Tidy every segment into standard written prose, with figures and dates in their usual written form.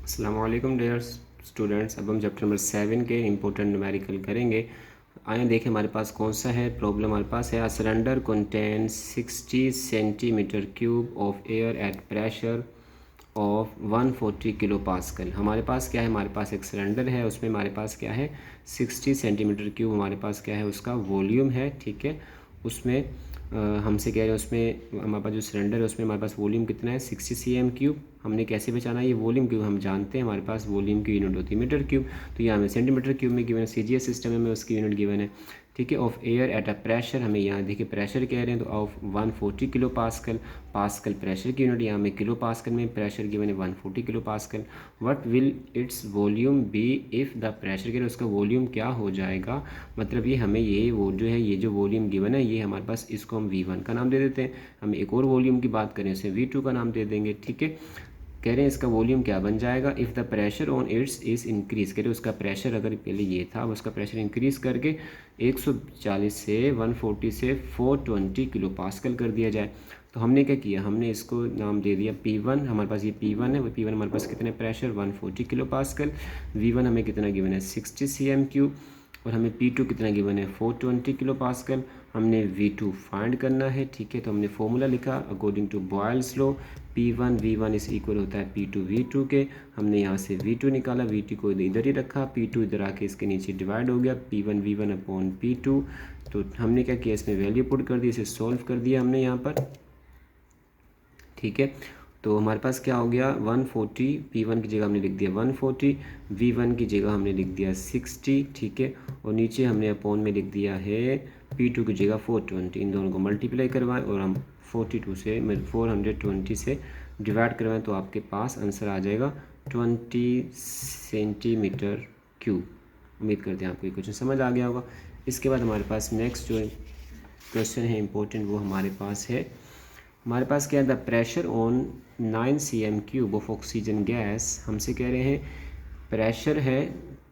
अस्सलामुअलैकुम dear students. अब हम चैप्टर नंबर 7 के इम्पोर्टेंट न्यूमेरिकल करेंगे। आइए देखें हमारे पास कौन सा है। प्रॉब्लम हमारे पास है, a cylinder contains 60 centimetre cube of air at pressure of 140 kilo pascal. हमारे पास क्या है, हमारे पास एक सिलेंडर है, उसमें हमारे पास क्या है 60 सेंटीमीटर क्यूब हमारे पास क्या है उसका वॉल्यूम है। ठीक है, उसमें हमसे कह रहे हैं उसमें हमारे पास जो सिलेंडर है उसमें हमारे पास वॉल्यूम कितना है 60 cm क्यूब। हमने कैसे पहचाना ये वॉल्यूम क्यूब, हम जानते हैं हमारे पास वॉल्यूम की यूनिट होती है मीटर क्यूब, तो यहाँ हमें सेंटीमीटर क्यूब में गिवन है। सीजीएस सिस्टम में उसकी यूनिट गिवन है। ठीक है, of air at a pressure, हमें यहाँ देखिए प्रेशर कह रहे हैं तो of 140 kilo pascal. Pascal pressure की यूनिट, यहाँ में किलो पास्कल में प्रेशर गिवन है 140 kilo pascal. What will its volume be if the pressure कह रहे हैं उसका वॉल्यूम क्या हो जाएगा। मतलब ये हमें ये वो जो है ये जो वॉल्यूम गिवन है ये हमारे पास, इसको हम V1 का नाम दे देते हैं। हम एक और वॉल्यूम की बात करें उसे V2 का नाम दे देंगे। ठीक है, कह रहे हैं इसका वॉल्यूम क्या बन जाएगा, if the pressure on it's is increase. कह रहे हैं उसका प्रेशर अगर पहले ये था उसका प्रेशर इंक्रीज करके 140 से 140 से 420 किलो पास्कल कर दिया जाए। तो हमने क्या किया, हमने इसको नाम दे दिया P1। हमारे पास ये P1 है, वो P1 हमारे पास कितने प्रेशर 140 किलो पास्कल। V1 हमें कितना गिवन है 60 cm क्यूब, और हमें P2 कितना गिवन है 420 किलो पास्कल। हमने V2 फाइंड करना है। ठीक है, तो हमने फॉर्मूला लिखा according to Boyle's law, P1 V1 इस इक्वल होता है P2 V2 के। हमने यहाँ से V2 निकाला, V2 को इधर ही रखा, P2 इधर आके इसके नीचे डिवाइड हो गया, P1 V1 अपॉन P2। तो हमने क्या किया, इसमें वैल्यू पुट कर दी, इसे सॉल्व कर दिया हमने यहाँ पर। ठीक है, तो हमारे पास क्या हो गया 140, P1 की जगह हमने लिख दिया 140, V1 की जगह हमने लिख दिया 60। ठीक है, और नीचे हमने अपॉन में लिख दिया है P2 की जगह 420। इन दोनों को मल्टीप्लाई करवाएं और हम 420 से डिवाइड करवाएं तो आपके पास आंसर आ जाएगा 20 सेंटीमीटर क्यूब। उम्मीद करते हैं आपको ये क्वेश्चन समझ आ गया होगा। इसके बाद हमारे पास नेक्स्ट जो क्वेश्चन है इंपॉर्टेंट, वो हमारे पास है, हमारे पास क्या है the pressure on 9 cm cube of oxygen gas. हमसे कह रहे हैं प्रेशर है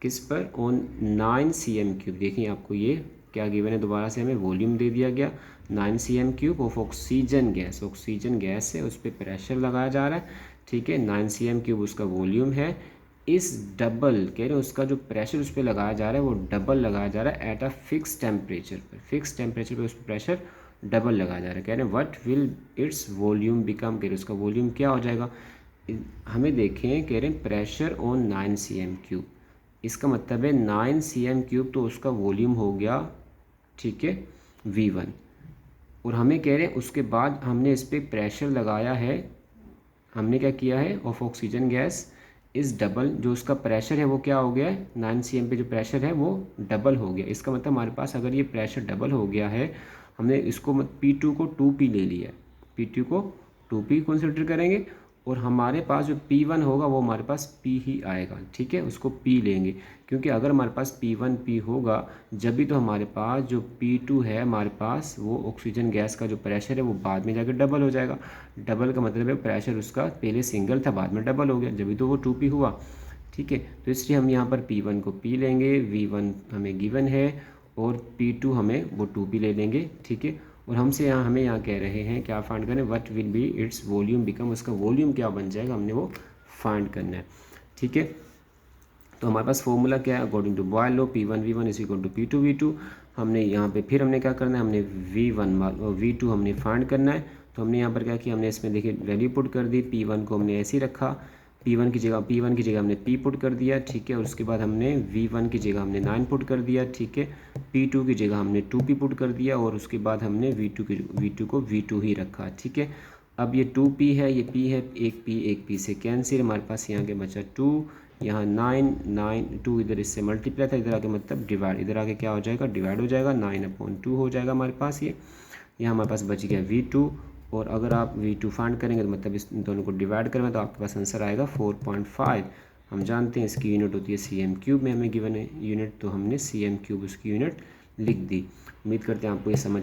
किस पर, ऑन 9 cm क्यूब। देखिए आपको ये क्या गिवन है, दोबारा से हमें वॉल्यूम दे दिया गया 9 cm cube of oxygen gas. Oxygen gas है उस पर प्रेशर लगाया जा रहा है। ठीक है, 9 cm क्यूब उसका वॉल्यूम है। इस डबल कह रहे हैं उसका जो प्रेशर उस पर लगाया जा रहा है वो डबल लगाया जा रहा है एट अ फिक्स टेम्परेचर पर। फिक्स टेम्परेचर पर उस पर प्रेशर डबल लगाया जा रहा है। कह रहे हैं what will its volume become, कह रहे हैं उसका वॉल्यूम क्या हो जाएगा। हमें देखें, कह रहे हैं प्रेशर ऑन 9 cm क्यूब, इसका मतलब है 9 cm क्यूब तो उसका वॉल्यूम हो गया। ठीक है, V1। और हमें कह रहे हैं उसके बाद हमने इस पर प्रेशर लगाया है, हमने क्या किया है ऑफ ऑक्सीजन गैस इस डबल, जो उसका प्रेशर है वो क्या हो गया है 9 cm पे जो प्रेशर है वो डबल हो गया। इसका मतलब हमारे पास अगर ये प्रेशर डबल हो गया है, हमने इसको P2 को 2P ले लिया है, P2 को 2P कंसिडर करेंगे, और हमारे पास जो P1 होगा वो हमारे पास P ही आएगा। ठीक है, उसको P लेंगे, क्योंकि अगर हमारे पास P1 P होगा जब भी तो हमारे पास जो P2 है हमारे पास वो ऑक्सीजन गैस का जो प्रेशर है वो बाद में जाकर डबल हो जाएगा। डबल का मतलब है प्रेशर उसका पहले सिंगल था बाद में डबल हो गया, जब भी तो वो 2P हुआ। ठीक है, तो इसलिए हम यहाँ पर P1 को P लेंगे, V1 हमें गिवन है, और P2 हमें वो 2P ले लेंगे। ठीक है, और हमसे यहाँ हमें यहाँ कह रहे हैं क्या फाइंड करें, what will be its volume become, उसका वॉल्यूम क्या बन जाएगा, हमने वो फाइंड करना है। ठीक है, तो हमारे पास फॉर्मूला क्या है according to Boyle law, P1 V1 is equal to P2 V2। हमने यहाँ पे फिर हमने क्या करना है, हमने V1 और V2 हमने फाइंड करना है। तो हमने यहाँ पर क्या किया, हमने इसमें देखिए वैल्यू पुट कर दी, P1 को हमने ऐसे ही रखा, P1 की जगह हमने P पुट कर दिया। ठीक है, और उसके बाद हमने V1 की जगह हमने 9 पुट कर दिया। ठीक है, P2 की जगह हमने 2P पुट कर दिया, और उसके बाद हमने V2 को V2 ही रखा। ठीक है, अब ये 2P है, ये P है, एक P से कैंसिल, हमारे पास यहाँ के बचा 2, यहाँ 2 इधर इससे मल्टीप्लाई था, इधर आके मतलब डिवाइड, इधर आके क्या हो जाएगा डिवाइड हो जाएगा, 9/2 हो जाएगा हमारे पास ये। यहाँ हमारे पास बच गया V2, और अगर आप V2 फाइंड करेंगे तो मतलब इस दोनों को डिवाइड करें तो आपके पास आंसर आएगा 4.5। हम जानते हैं इसकी यूनिट होती है cm क्यूब में, हमें गिवन है यूनिट, तो हमने cm क्यूब उसकी यूनिट लिख दी। उम्मीद करते हैं आपको ये समझ